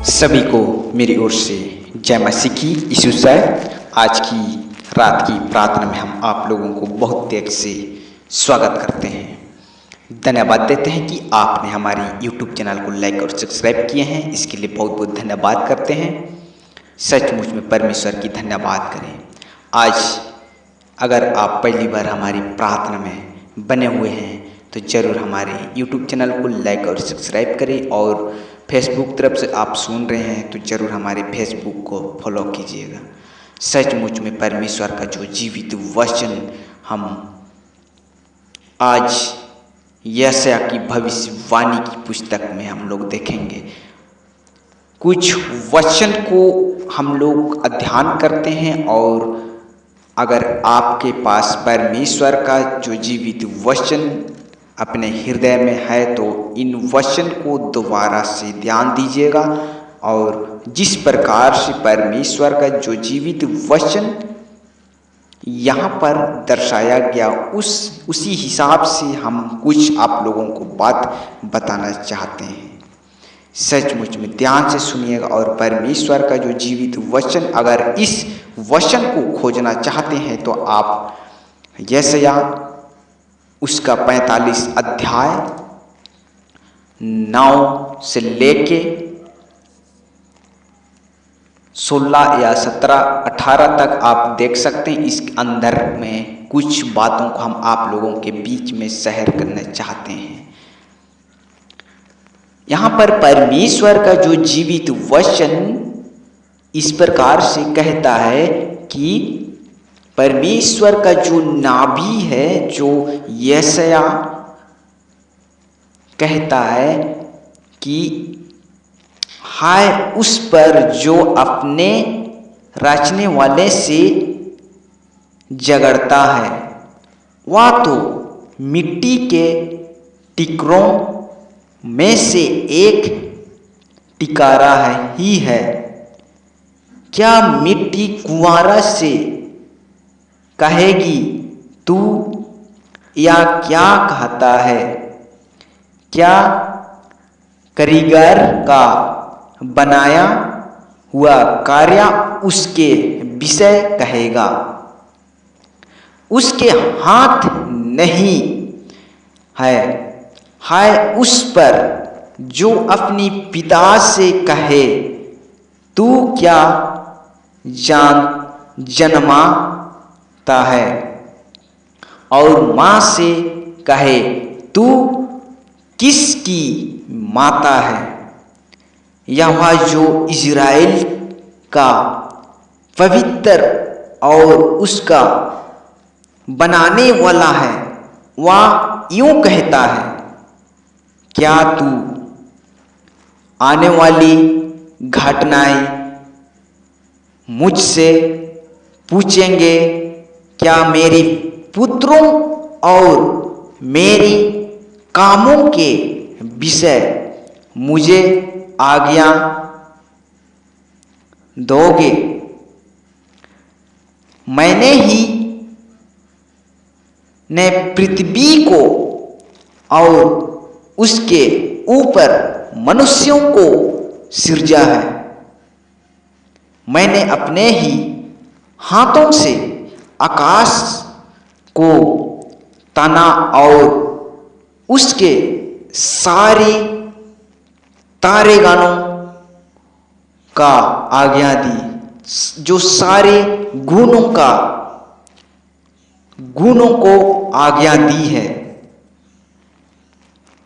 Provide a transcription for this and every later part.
सभी को मेरी ओर से जय मसीह की यीशु सर। आज की रात की प्रार्थना में हम आप लोगों को बहुत देर से स्वागत करते हैं। धन्यवाद देते हैं कि आपने हमारी YouTube चैनल को लाइक और सब्सक्राइब किए हैं। इसके लिए बहुत बहुत धन्यवाद करते हैं। सचमुच में परमेश्वर की धन्यवाद करें। आज अगर आप पहली बार हमारी प्रार्थना में बने हुए हैं तो ज़रूर हमारे YouTube चैनल को लाइक और सब्सक्राइब करें, और फेसबुक तरफ से आप सुन रहे हैं तो ज़रूर हमारे फेसबुक को फॉलो कीजिएगा। सचमुच में परमेश्वर का जो जीवित वचन हम आज यशायाह की भविष्यवाणी की पुस्तक में हम लोग देखेंगे। कुछ वचन को हम लोग अध्ययन करते हैं, और अगर आपके पास परमेश्वर का जो जीवित वचन अपने हृदय में है तो इन वचन को दोबारा से ध्यान दीजिएगा, और जिस प्रकार से परमेश्वर का जो जीवित वचन यहाँ पर दर्शाया गया उसी हिसाब से हम कुछ आप लोगों को बात बताना चाहते हैं। सचमुच में ध्यान से सुनिएगा, और परमेश्वर का जो जीवित वचन, अगर इस वचन को खोजना चाहते हैं तो आप यशायाह उसका 45 अध्याय 9 से लेके 16 या 17 18 तक आप देख सकते हैं। इस अंदर में कुछ बातों को हम आप लोगों के बीच में शेयर करना चाहते हैं। यहाँ पर परमेश्वर का जो जीवित वचन इस प्रकार से कहता है कि परमेश्वर का जो नाभी है, जो यशायाह कहता है कि हाय उस पर जो अपने रचने वाले से झगड़ता है, वह तो मिट्टी के टिकरों में से एक टिकारा ही है। क्या मिट्टी कुंवारा से कहेगी तू, या क्या कहता है क्या कारीगर का बनाया हुआ कार्य उसके विषय कहेगा। उसके हाथ नहीं है, हाय उस पर जो अपनी पिता से कहे तू क्या जन्माता है, और माँ से कहे तू किसकी माता है। यहोवा जो इज़राइल का पवित्र और उसका बनाने वाला है, वह यूं कहता है, क्या तू आने वाली घटनाएं मुझसे पूछेंगे? क्या मेरे पुत्रों और मेरी कामों के विषय मुझे आज्ञा दोगे? मैंने ही ने पृथ्वी को और उसके ऊपर मनुष्यों को सिरजा है। मैंने अपने ही हाथों से आकाश को तना और उसके सारे तारेगानों का आज्ञा दी, जो सारे गुणों को आज्ञा दी है।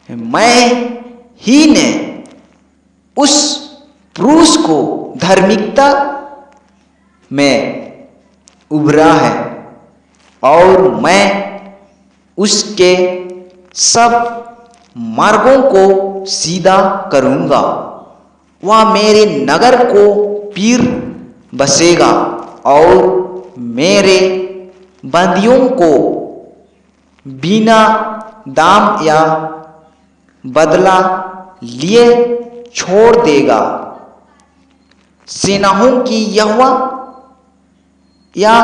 मैं ही ने उस पुरुष को धार्मिकता में उभरा है, और मैं उसके सब मार्गों को सीधा करूंगा। वह मेरे नगर को पीर बसेगा, और मेरे बंदियों को बिना दाम या बदला लिए छोड़ देगा। सेनाओं की यहोवा या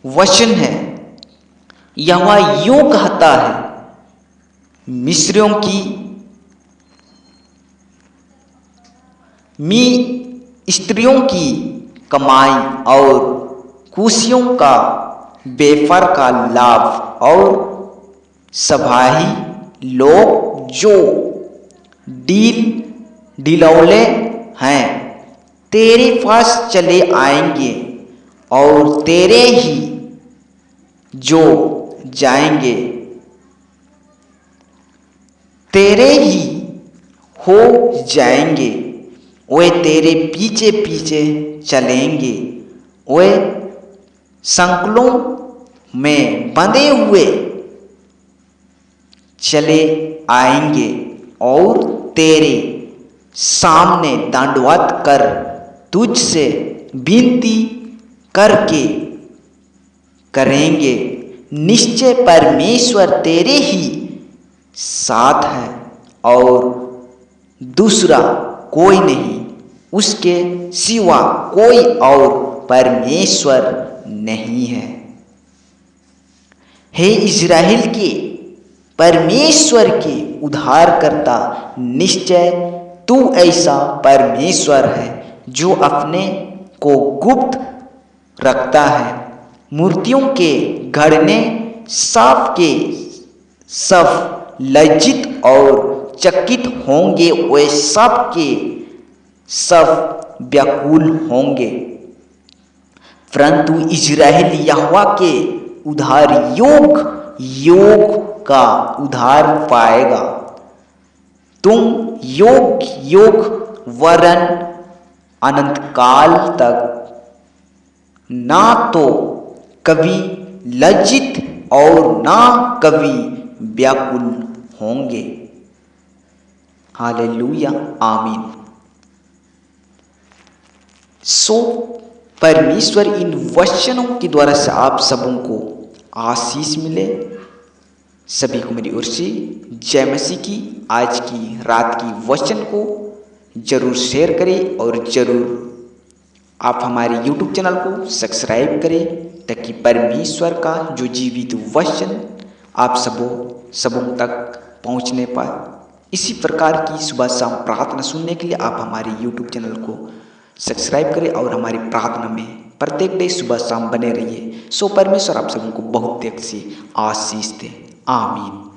वचन है। यहोवा यूं कहता है, मिस्रियों की मी स्त्रियों की कमाई और कुशियों का बेफर का लाभ और सभाही लोग जो डिलौले हैं तेरे पास चले आएंगे और तेरे ही जो जाएंगे तेरे ही हो जाएंगे। वे तेरे पीछे पीछे चलेंगे, वे संकलों में बंधे हुए चले आएंगे और तेरे सामने दंडवत कर तुझसे विनती करके करेंगे, निश्चय परमेश्वर तेरे ही साथ है और दूसरा कोई नहीं, उसके सिवा कोई और परमेश्वर नहीं है। हे इज़राइल के परमेश्वर के उद्धारकर्ता, निश्चय तू ऐसा परमेश्वर है जो अपने को गुप्त रखता है। मूर्तियों के गढ़ने सब के सब लज्जित और चकित होंगे, वे सब के सब व्याकुल होंगे, परंतु इज़राइल यहोवा के उद्धार योग का उद्धार पाएगा। तुम योग वरन अनंत काल तक ना तो कभी लज्जित और ना कभी व्याकुल होंगे। हालेलुया, आमीन। सो परमेश्वर इन वचनों के द्वारा से आप सबों को आशीष मिले। सभी को मेरी ओर से जय मसीह की। आज की रात की वचन को जरूर शेयर करें और जरूर आप हमारे YouTube चैनल को सब्सक्राइब करें ताकि परमेश्वर का जो जीवित वचन आप सबों तक पहुंचने पाए। इसी प्रकार की सुबह शाम प्रार्थना सुनने के लिए आप हमारे YouTube चैनल को सब्सक्राइब करें और हमारी प्रार्थना में प्रत्येक डे सुबह शाम बने रहिए। सो परमेश्वर आप सबों को बहुत तेज से आशीष दे। आमीन।